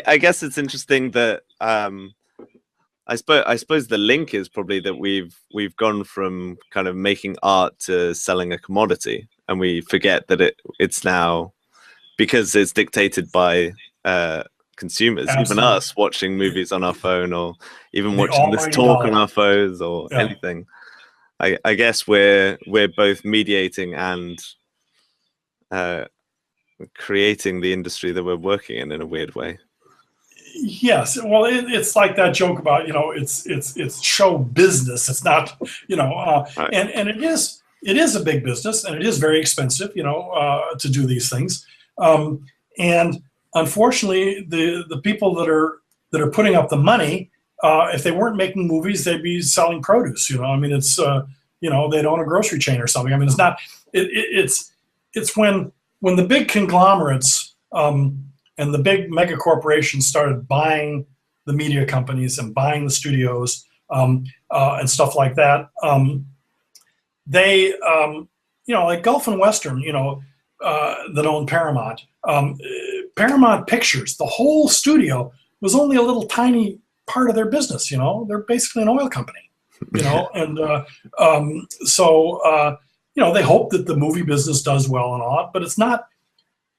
I guess it's interesting that I suppose the link is probably that we've gone from kind of making art to selling a commodity, and we forget that it's now, because it's dictated by consumers, even Absolutely. us watching movies on our phone, or even The watching this almighty talk on dollar. our phones or Yeah. anything. I guess we're both mediating and creating the industry that we're working in a weird way. Yes, well, it's like that joke about, it's show business. It's not, Right. and it is a big business, and it is very expensive, to do these things. And unfortunately, the people that are putting up the money, if they weren't making movies, they'd be selling produce. I mean, it's they'd own a grocery chain or something. I mean, it's not. It's when the big conglomerates. And the big mega corporations started buying the media companies and buying the studios, and stuff like that. They, like Gulf and Western, that owned Paramount. Paramount Pictures, the whole studio was only a little tiny part of their business. They're basically an oil company. And so they hope that the movie business does well and all, but it's not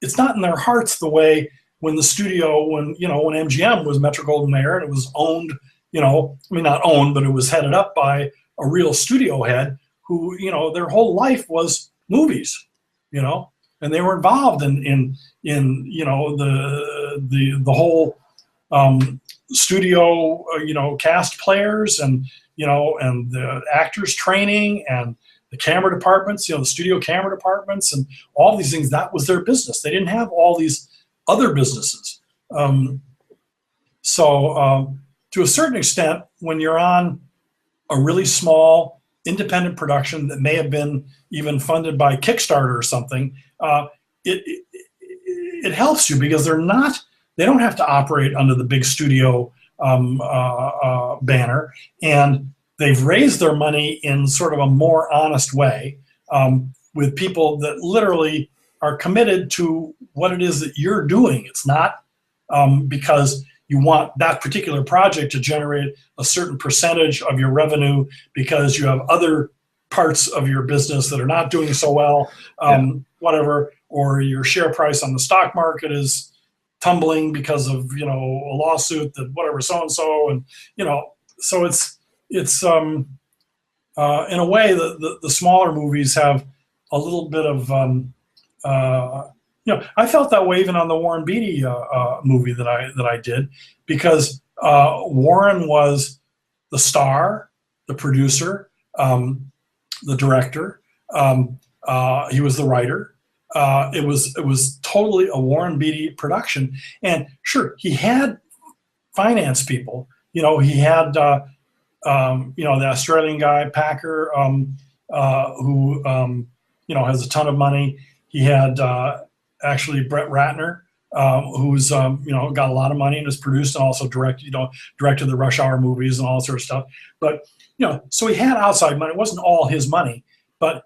in their hearts the way when the studio, when MGM was Metro-Goldwyn-Mayer, and it was owned, not owned, but it was headed up by a real studio head who, their whole life was movies, and they were involved in the whole studio, cast players and the actors training and the camera departments, the studio camera departments and all these things. That was their business. They didn't have all these other businesses. So to a certain extent, when you're on a really small independent production that may have been even funded by Kickstarter or something, it helps you because they don't have to operate under the big studio banner, and they've raised their money in sort of a more honest way, with people that literally are committed to what it is that you're doing. It's not because you want that particular project to generate a certain percentage of your revenue because you have other parts of your business that are not doing so well, whatever, or your share price on the stock market is tumbling because of, a lawsuit that whatever, so-and-so, and, so it's in a way the smaller movies have a little bit of, I felt that way even on the Warren Beatty movie that I did, because Warren was the star, the producer, the director. He was the writer. It was totally a Warren Beatty production, and sure, he had finance people. He had the Australian guy Packer, who has a ton of money. He had actually Brett Ratner, who's got a lot of money and has produced and also directed the Rush Hour movies and all that sort of stuff. But so he had outside money. It wasn't all his money, but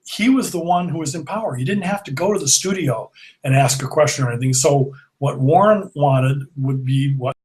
he was the one who was in power. He didn't have to go to the studio and ask a question or anything. So what Warren wanted would be what